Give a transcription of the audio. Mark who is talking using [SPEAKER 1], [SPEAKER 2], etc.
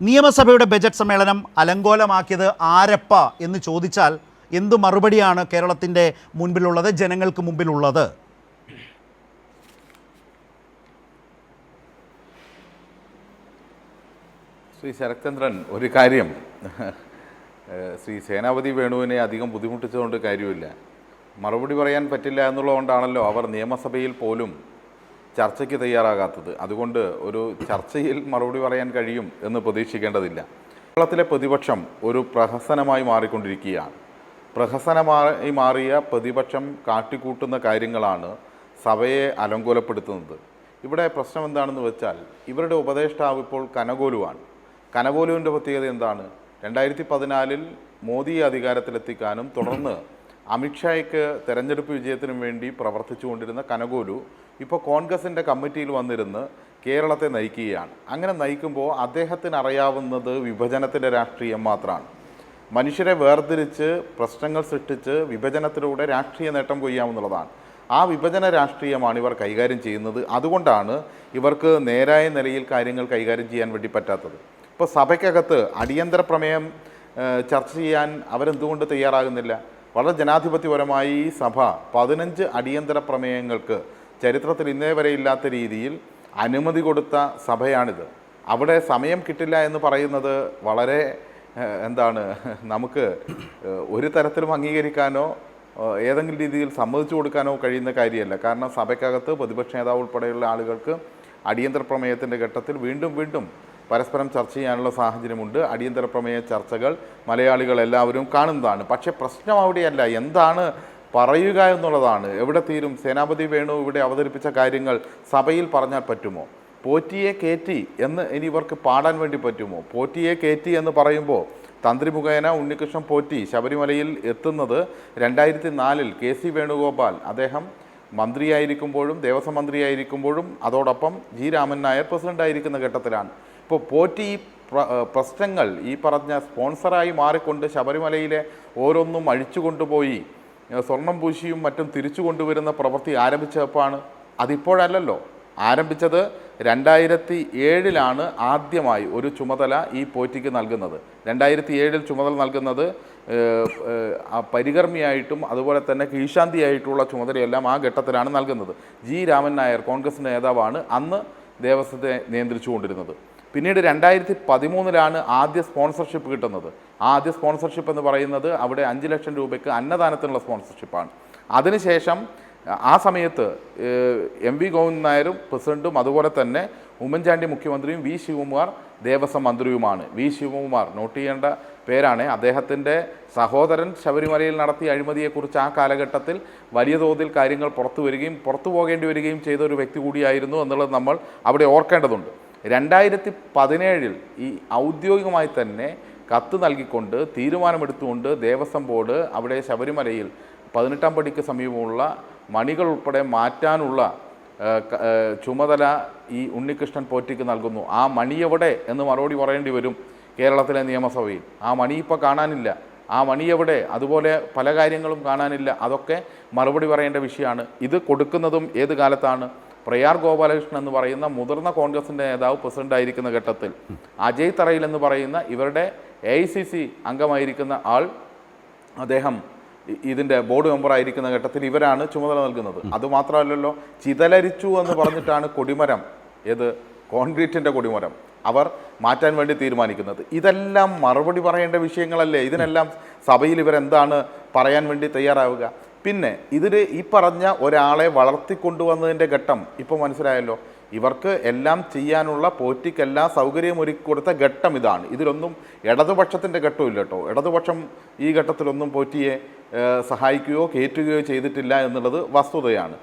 [SPEAKER 1] നിയമസഭയുടെ ബജറ്റ് സമ്മേളനം അലങ്കോലമാക്കിയത് ആരപ്പ എന്ന് ചോദിച്ചാൽ എന്തു മറുപടിയാണ് കേരളത്തിൻ്റെ മുൻപിലുള്ളത്, ജനങ്ങൾക്ക് മുമ്പിലുള്ളത്?
[SPEAKER 2] ശ്രീ ശരത്ചന്ദ്രൻ, ഒരു കാര്യം ശ്രീ സേനാപതി വേണുവിനെ അധികം ബുദ്ധിമുട്ടിച്ചതുകൊണ്ട് കാര്യമില്ല. മറുപടി പറയാൻ പറ്റില്ല എന്നുള്ളതുകൊണ്ടാണല്ലോ അവർ നിയമസഭയിൽ പോലും ചർച്ചയ്ക്ക് തയ്യാറാകാത്തത്. അതുകൊണ്ട് ഒരു ചർച്ചയിൽ മറുപടി പറയാൻ കഴിയും എന്ന് പ്രതീക്ഷിക്കേണ്ടതില്ല. കേരളത്തിലെ പ്രതിപക്ഷം ഒരു പ്രഹസനമായി മാറിക്കൊണ്ടിരിക്കുകയാണ്. പ്രഹസനമായി മാറിയ പ്രതിപക്ഷം കാട്ടിക്കൂട്ടുന്ന കാര്യങ്ങളാണ് സഭയെ അലങ്കോലപ്പെടുത്തുന്നത്. ഇവിടെ പ്രശ്നം എന്താണെന്ന് വെച്ചാൽ, ഇവരുടെ ഉപദേഷ്ടാവ് ഇപ്പോൾ കനകോലുവാണ്. കനകോലുവിൻ്റെ പ്രത്യേകത എന്താണ്? 2014 മോദിയെ അധികാരത്തിലെത്തിക്കാനും തുടർന്ന് അമിത്ഷായ്ക്ക് തെരഞ്ഞെടുപ്പ് വിജയത്തിനും വേണ്ടി പ്രവർത്തിച്ചുകൊണ്ടിരുന്ന കനകോലു ഇപ്പോൾ കോൺഗ്രസിൻ്റെ കമ്മിറ്റിയിൽ വന്നിരുന്ന് കേരളത്തെ നയിക്കുകയാണ്. അങ്ങനെ നയിക്കുമ്പോൾ അദ്ദേഹത്തിന് അറിയാവുന്നത് വിഭജനത്തിൻ്റെ രാഷ്ട്രീയം മാത്രമാണ്. മനുഷ്യരെ വേർതിരിച്ച് പ്രശ്നങ്ങൾ സൃഷ്ടിച്ച് വിഭജനത്തിലൂടെ രാഷ്ട്രീയ നേട്ടം കൊയ്യാമെന്നുള്ളതാണ്. ആ വിഭജന രാഷ്ട്രീയമാണ് ഇവർ കൈകാര്യം ചെയ്യുന്നത്. അതുകൊണ്ടാണ് ഇവർക്ക് നേരായ നിലയിൽ കാര്യങ്ങൾ കൈകാര്യം ചെയ്യാൻ വേണ്ടി പറ്റാത്തത്. ഇപ്പോൾ സഭയ്ക്കകത്ത് അടിയന്തര പ്രമേയം ചർച്ച ചെയ്യാൻ അവരെന്തുകൊണ്ട് തയ്യാറാകുന്നില്ല? വളരെ ജനാധിപത്യപരമായി ഈ സഭ 15 അടിയന്തര പ്രമേയങ്ങൾക്ക് ചരിത്രത്തിൽ ഇന്നേ വരെ ഇല്ലാത്ത രീതിയിൽ അനുമതി കൊടുത്ത സഭയാണിത്. അവിടെ സമയം കിട്ടില്ല എന്ന് പറയുന്നത് വളരെ നമുക്ക് ഒരു തരത്തിലും അംഗീകരിക്കാനോ ഏതെങ്കിലും രീതിയിൽ സമ്മതിച്ചു കൊടുക്കാനോ കഴിയുന്ന കാര്യമല്ല. കാരണം സഭയ്ക്കകത്ത് പ്രതിപക്ഷ നേതാവ് ഉൾപ്പെടെയുള്ള ആളുകൾക്ക് അടിയന്തര പ്രമേയത്തിൻ്റെ ഘട്ടത്തിൽ വീണ്ടും പരസ്പരം ചർച്ച ചെയ്യാനുള്ള സാഹചര്യമുണ്ട്. അടിയന്തര പ്രമേയ ചർച്ചകൾ മലയാളികൾ എല്ലാവരും കാണുന്നതാണ്. പക്ഷേ പ്രശ്നം അവിടെയല്ല, എന്താണ് പറയുക എന്നുള്ളതാണ്. എവിടെ തീരും? സേനാപതി വേണു ഇവിടെ അവതരിപ്പിച്ച കാര്യങ്ങൾ സഭയിൽ പറഞ്ഞാൽ പറ്റുമോ? പോറ്റിയെ കയറ്റി എന്ന് ഇനി ഇവർക്ക് പാടാൻ വേണ്ടി പറ്റുമോ? പോറ്റിയെ കയറ്റി എന്ന് പറയുമ്പോൾ തന്ത്രി മുഖേന ഉണ്ണികൃഷ്ണൻ പോറ്റി ശബരിമലയിൽ എത്തുന്നത് 2004 KC വേണുഗോപാൽ അദ്ദേഹം മന്ത്രിയായിരിക്കുമ്പോഴും ദേവസ്വം മന്ത്രിയായിരിക്കുമ്പോഴും അതോടൊപ്പം G രാമൻ നായർ പ്രസിഡൻ്റായിരിക്കുന്ന ഘട്ടത്തിലാണ്. ഇപ്പോൾ പോറ്റി പ്രശ്നങ്ങൾ ഈ പറഞ്ഞ സ്പോൺസറായി മാറിക്കൊണ്ട് ശബരിമലയിലെ ഓരോന്നും അഴിച്ചു കൊണ്ടുപോയി സ്വർണം പൂശിയും മറ്റും തിരിച്ചു കൊണ്ടുവരുന്ന പ്രവൃത്തി ആരംഭിച്ചപ്പോഴാണ്. അതിപ്പോഴല്ലല്ലോ ആരംഭിച്ചത്. 2007 ആദ്യമായി ഒരു ചുമതല ഈ പോറ്റിക്ക് നൽകുന്നത്. 2007 ചുമതല നൽകുന്നത് പരികർമ്മിയായിട്ടും അതുപോലെ തന്നെ കീഴ്ശാന്തിയായിട്ടുള്ള ചുമതലയെല്ലാം ആ ഘട്ടത്തിലാണ് നൽകുന്നത്. G രാമൻ നായർ കോൺഗ്രസിൻ്റെ നേതാവാണ് അന്ന് ദേവസ്വത്തെ നിയന്ത്രിച്ചുകൊണ്ടിരുന്നത്. പിന്നീട് 2013 ആദ്യ സ്പോൺസർഷിപ്പ് കിട്ടുന്നത്. ആദ്യ സ്പോൺസർഷിപ്പ് എന്ന് പറയുന്നത് അവിടെ 5 ലക്ഷം രൂപയ്ക്ക് അന്നദാനത്തിനുള്ള സ്പോൺസർഷിപ്പാണ്. അതിനുശേഷം ആ സമയത്ത് MV ഗോവിന്ദൻ നായരും പ്രസിഡൻറ്റും അതുപോലെ തന്നെ ഉമ്മൻചാണ്ടി മുഖ്യമന്ത്രിയും V ശിവകുമാർ ദേവസ്വം മന്ത്രിയുമാണ്. V ശിവകുമാർ നോട്ട് ചെയ്യേണ്ട പേരാണ്. അദ്ദേഹത്തിൻ്റെ സഹോദരൻ ശബരിമലയിൽ നടത്തിയ അഴിമതിയെക്കുറിച്ച് ആ കാലഘട്ടത്തിൽ വലിയ തോതിൽ കാര്യങ്ങൾ പുറത്തു പോകേണ്ടി വരികയും ചെയ്ത ഒരു വ്യക്തി കൂടിയായിരുന്നു എന്നുള്ളത് നമ്മൾ അവിടെ ഓർക്കേണ്ടതുണ്ട്. 2017 ഈ ഔദ്യോഗികമായി തന്നെ കത്ത് നൽകിക്കൊണ്ട് തീരുമാനമെടുത്തുകൊണ്ട് ദേവസ്വം ബോർഡ് അവിടെ ശബരിമലയിൽ 18-ാം പടിക്ക് സമീപമുള്ള മണികൾ ഉൾപ്പെടെ മാറ്റാനുള്ള ചുമതല ഈ ഉണ്ണികൃഷ്ണൻ പോറ്റിക്ക് നൽകുന്നു. ആ മണി എവിടെ എന്ന് മറുപടി പറയേണ്ടി വരും കേരളത്തിലെ നിയമസഭയിൽ. ആ മണി ഇപ്പോൾ കാണാനില്ല. ആ മണി എവിടെ? അതുപോലെ പല കാര്യങ്ങളും കാണാനില്ല. അതൊക്കെ മറുപടി പറയേണ്ട വിഷയമാണ്. ഇത് കൊടുക്കുന്നതും ഏത് കാലത്താണ്? പ്രയാർ ഗോപാലകൃഷ്ണൻ എന്ന് പറയുന്ന മുതിർന്ന കോൺഗ്രസിൻ്റെ നേതാവ് പ്രസിഡൻ്റായിരിക്കുന്ന ഘട്ടത്തിൽ അജയ് തറയിൽ എന്ന് പറയുന്ന ഇവരുടെ AICC അംഗമായിരിക്കുന്ന ആൾ, അദ്ദേഹം ഇതിൻ്റെ ബോർഡ് മെമ്പറായിരിക്കുന്ന ഘട്ടത്തിൽ ഇവരാണ് ചുമതല നൽകുന്നത്. അതുമാത്രമല്ലല്ലോ, ചിതലരിച്ചു എന്ന് പറഞ്ഞിട്ടാണ് കൊടിമരം, ഏത് കോൺക്രീറ്റിൻ്റെ കൊടിമരം അവർ മാറ്റാൻ വേണ്ടി തീരുമാനിക്കുന്നത്. ഇതെല്ലാം മറുപടി പറയേണ്ട വിഷയങ്ങളല്ലേ? ഇതിനെല്ലാം സഭയിൽ ഇവരെന്താണ് പറയാൻ വേണ്ടി തയ്യാറാവുക? പിന്നെ ഇതിൽ ഈ പറഞ്ഞ ഒരാളെ വളർത്തിക്കൊണ്ടുവന്നതിൻ്റെ ഘട്ടം ഇപ്പോൾ മനസ്സിലായല്ലോ. ഇവർക്ക് എല്ലാം ചെയ്യാനുള്ള പോറ്റിക്കെല്ലാം സൗകര്യം ഒരുക്കി കൊടുത്ത ഘട്ടം ഇതാണ്. ഇതിലൊന്നും ഇടതുപക്ഷത്തിൻ്റെ ഘട്ടമില്ല കേട്ടോ. ഇടതുപക്ഷം ഈ ഘട്ടത്തിലൊന്നും പോറ്റിയെ സഹായിക്കുകയോ കയറ്റുകയോ ചെയ്തിട്ടില്ല എന്നുള്ളത് വസ്തുതയാണ്.